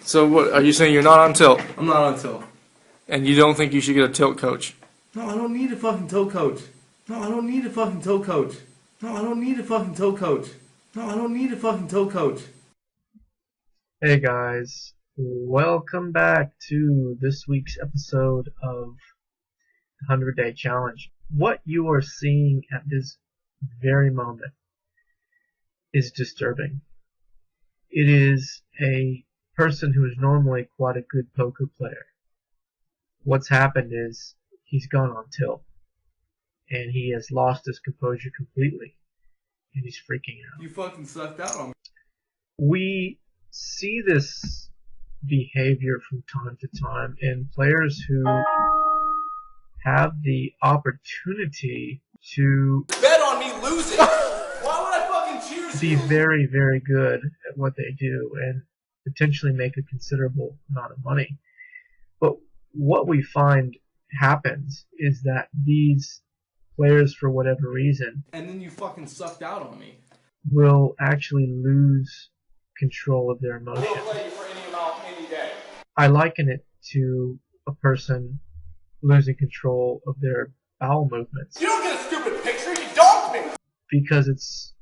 So what are you saying? You're not on tilt, I'm not on tilt. and you don't think you should get a tilt coach? No, I don't need a fucking tilt coach. No, I don't need a fucking tilt coach. No, I don't need a fucking tilt coach. No, I don't need a fucking tilt coach. Hey guys, welcome back to this week's episode of the 100 Day Challenge. What you are seeing at this very moment is disturbing. It is a person who is normally quite a good poker player. What's happened is he's gone on tilt, and he has lost his composure completely, and he's freaking out. You fucking sucked out on me. We see this behavior from time to time in players who have the opportunity to Bet on me losing. Why would I fucking cheers be very, very good at what they do and potentially make a considerable amount of money. But what we find happens is that these players, for whatever reason, And then you fucking sucked out on me. will actually lose control of their emotions. We'll play you for any amount, any day. I liken it to a person losing control of their bowel movements, You don't get a stupid picture, you donked me! because it's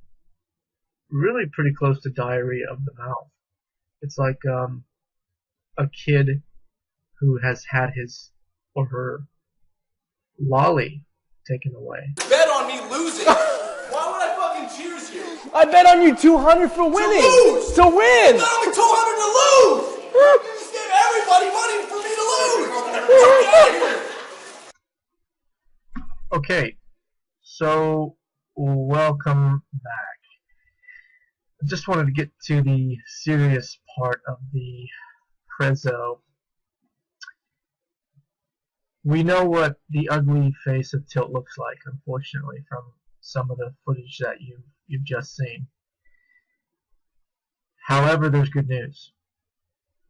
really pretty close to diarrhea of the mouth. It's like a kid who has had his or her lolly taken away. Bet on me losing. Why would I fucking cheers you? I bet on you 200 for winning. lose. To win. Bet on me 200 to lose! You just gave everybody money for me to lose! Get out of here! Okay, so welcome back. I just wanted to get to the serious part of the prezzo. We know what the ugly face of tilt looks like, unfortunately, from some of the footage that you've just seen. However, there's good news.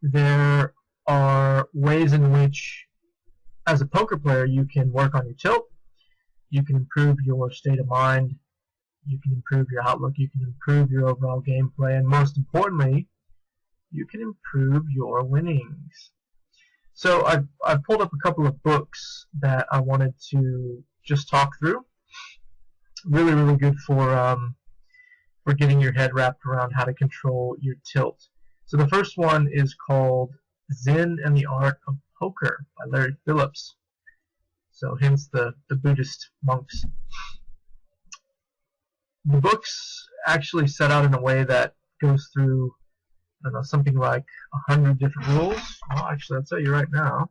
There are ways in which, as a poker player, you can work on your tilt. You can improve your state of mind. You can improve your outlook. You can improve your overall gameplay. And most importantly, you can improve your winnings. So I've pulled up a couple of books that I wanted to just talk through. Really, really good for getting your head wrapped around how to control your tilt. So the first one is called Zen and the Art of Poker by Larry Phillips. So hence the Buddhist monks. The book's actually set out in a way that goes through, I don't know, something like 100 different rules. Well, actually, I'll tell you right now.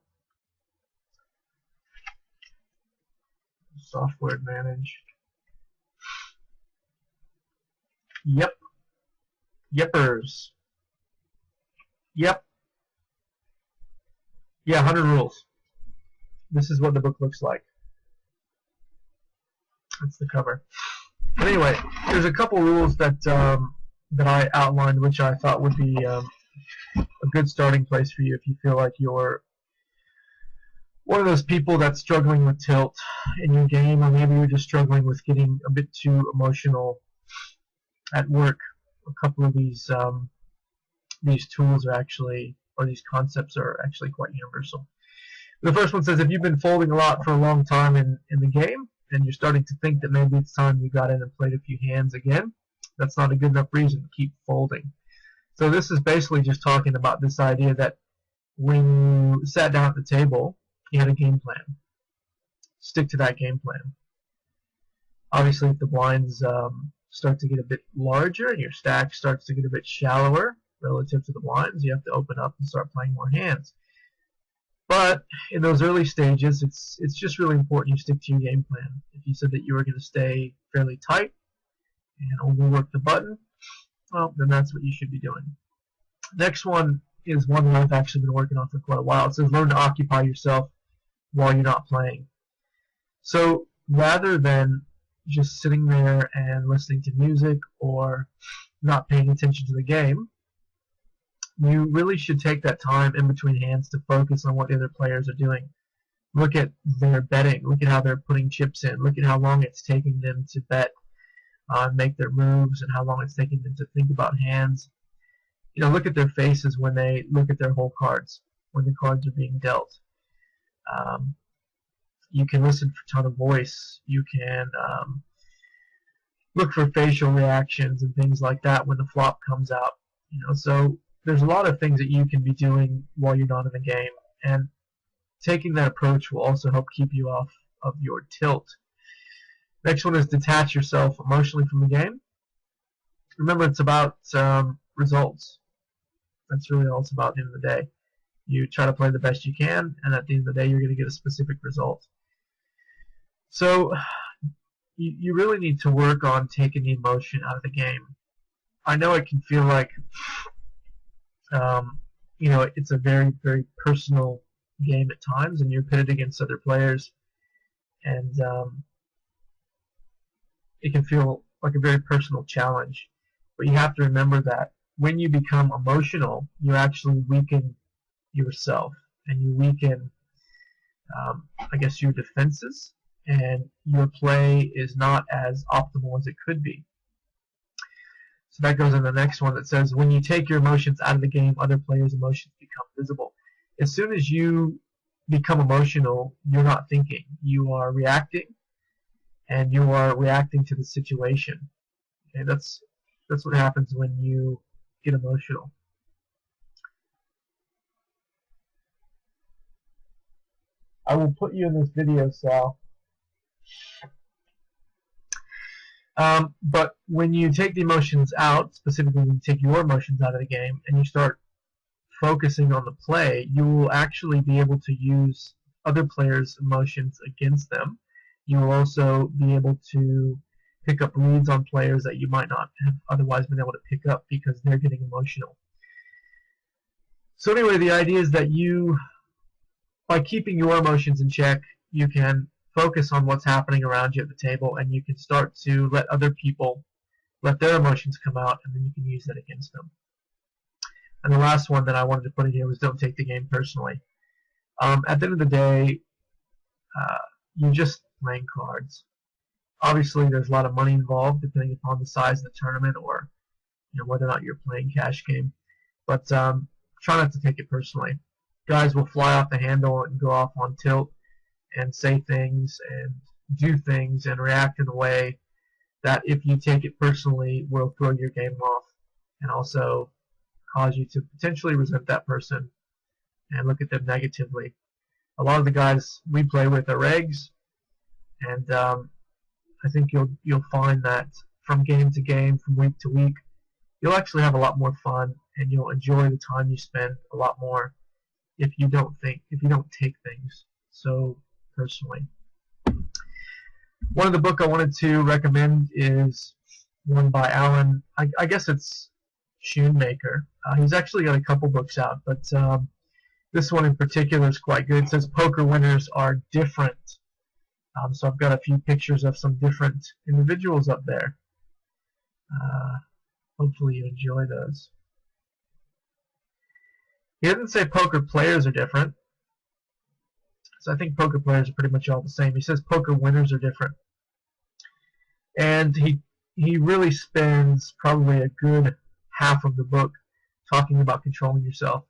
Software manage. Yep. Yepers. Yep. Yeah, 100 rules. This is what the book looks like. That's the cover. But anyway, there's a couple rules that that I outlined, which I thought would be a good starting place for you if you feel like you're one of those people that's struggling with tilt in your game, or maybe you're just struggling with getting a bit too emotional at work. A couple of these tools are actually, or these concepts are actually quite universal. The first one says, if you've been folding a lot for a long time in the game, and you're starting to think that maybe it's time you got in and played a few hands again, that's not a good enough reason to keep folding. So this is basically just talking about this idea that when you sat down at the table, you had a game plan. Stick to that game plan. Obviously, if the blinds start to get a bit larger and your stack starts to get a bit shallower relative to the blinds, you have to open up and start playing more hands. But in those early stages, it's just really important you stick to your game plan. If you said that you were going to stay fairly tight and only work the button, well, then that's what you should be doing. Next one is one that I've actually been working on for quite a while. It says learn to occupy yourself while you're not playing. So rather than just sitting there and listening to music or not paying attention to the game, you really should take that time in between hands to focus on what the other players are doing. Look at their betting. Look at how they're putting chips in. Look at how long it's taking them to bet, make their moves, and how long it's taking them to think about hands. look at their faces when they look at their whole cards, when the cards are being dealt. You can listen for tone of voice. You can look for facial reactions and things like that when the flop comes out. So there's a lot of things that you can be doing while you're not in the game, and taking that approach will also help keep you off of your tilt. Next one is detach yourself emotionally from the game. Remember, it's about results. That's really all it's about at the end of the day. You try to play the best you can, and at the end of the day, you're going to get a specific result. So you really need to work on taking the emotion out of the game. I know it can feel like it's a very, very personal game at times, and you're pitted against other players, and it can feel like a very personal challenge. But you have to remember that when you become emotional, you actually weaken yourself, and you weaken, I guess, your defenses, and your play is not as optimal as it could be. So that goes in the next one that says, when you take your emotions out of the game, other players' emotions become visible. As soon as you become emotional, you're not thinking. You are reacting, and you are reacting to the situation. Okay, that's what happens when you get emotional. I will put you in this video, Sal. But when you take the emotions out, specifically when you take your emotions out of the game and you start focusing on the play, you will actually be able to use other players' emotions against them. You will also be able to pick up leads on players that you might not have otherwise been able to pick up because they're getting emotional. So anyway, the idea is that by keeping your emotions in check, you can focus on what's happening around you at the table, and you can start to let other people let their emotions come out, and then you can use that against them. And the last one that I wanted to put in here was don't take the game personally. At the end of the day, you're just playing cards. Obviously, there's a lot of money involved, depending upon the size of the tournament or whether or not you're playing cash game. But try not to take it personally. Guys will fly off the handle and go off on tilt and say things and do things and react in a way that, if you take it personally, will throw your game off and also cause you to potentially resent that person and look at them negatively. A lot of the guys we play with are regs, and I think you'll find that from game to game, from week to week, you'll actually have a lot more fun, and you'll enjoy the time you spend a lot more if you don't take things so personally. One of the book I wanted to recommend is one by Alan. I guess it's Schoonmaker. He's actually got a couple books out, but this one in particular is quite good. It says poker winners are different. So I've got a few pictures of some different individuals up there. Hopefully you enjoy those. He doesn't say poker players are different. So I think poker players are pretty much all the same. He says poker winners are different. And he really spends probably a good half of the book talking about controlling yourself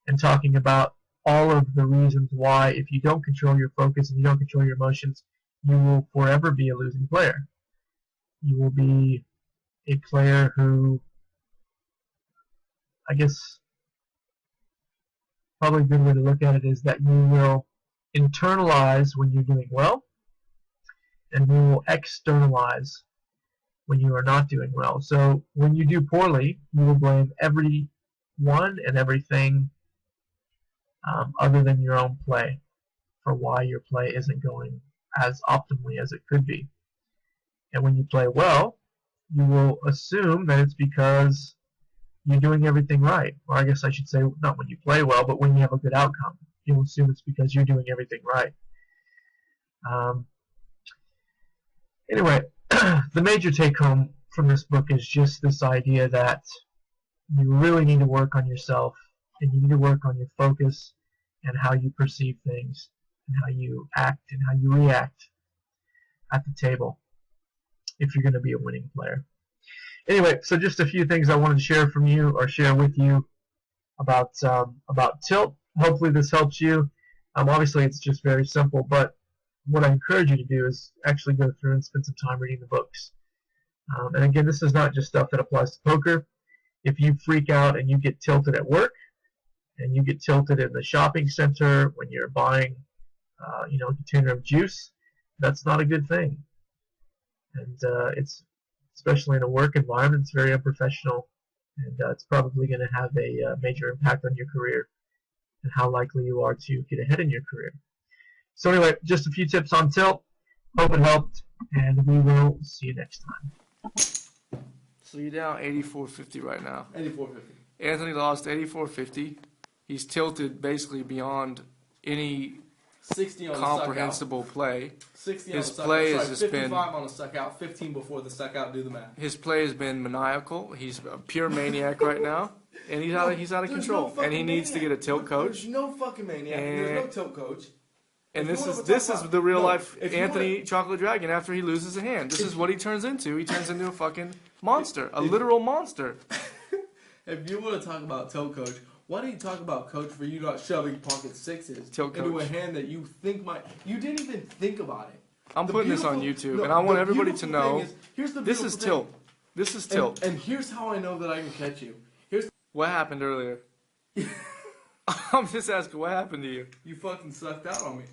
and talking about all of the reasons why, if you don't control your focus and you don't control your emotions, you will forever be a losing player. You will be a player who, I guess, probably a good way to look at it is that you will internalize when you're doing well, and you will externalize when you are not doing well. So when you do poorly, you will blame everyone and everything other than your own play for why your play isn't going as optimally as it could be. And when you play well, you will assume that it's because you're doing everything right. Or I guess I should say, not when you play well, but when you have a good outcome. You'll assume it's because you're doing everything right. Anyway, the major take-home from this book is just this idea that you really need to work on yourself, and you need to work on your focus and how you perceive things and how you act and how you react at the table if you're going to be a winning player. Anyway, so just a few things I wanted to share from you or share with you about tilt. Hopefully this helps you. Obviously it's just very simple, but what I encourage you to do is actually go through and spend some time reading the books. And again, this is not just stuff that applies to poker. If you freak out and you get tilted at work, and you get tilted in the shopping center when you're buying, a container of juice, that's not a good thing. And it's, especially in a work environment, it's very unprofessional, and it's probably going to have a major impact on your career and how likely you are to get ahead in your career. So anyway, just a few tips on tilt. Hope it helped, and we will see you next time. So you're down 84.50 right now. 84.50. Anthony lost 84.50. He's tilted basically beyond any 60 on comprehensible play. the suck out. 60 His on the suck play out. has Sorry, just been- 55 on the suck out. 15 before the suck out. Do the math. His play has been maniacal. He's a pure maniac right now, and he's out of There's control. no And he fucking needs to get a maniac. tilt coach. There's no fucking maniac. And there's no tilt coach. And If this you is wanna this talk is about- the real no, life if you Anthony wanna- Chocolate Dragon after he loses a hand. This is what he turns into. He turns into a fucking monster, a literal monster. If you want to talk about tilt coach, why don't you talk about coach for you not shoving pocket sixes Tilt into coach. a hand that you think might? You didn't even think about it. I'm The putting this on beautiful- YouTube, no, and I want the everybody to beautiful thing know is- here's the this is beautiful tilt. This is thing. tilt. And here's how I know that I can catch you. Here's What happened earlier? I'm just asking, what happened to you? you fucking sucked out on me.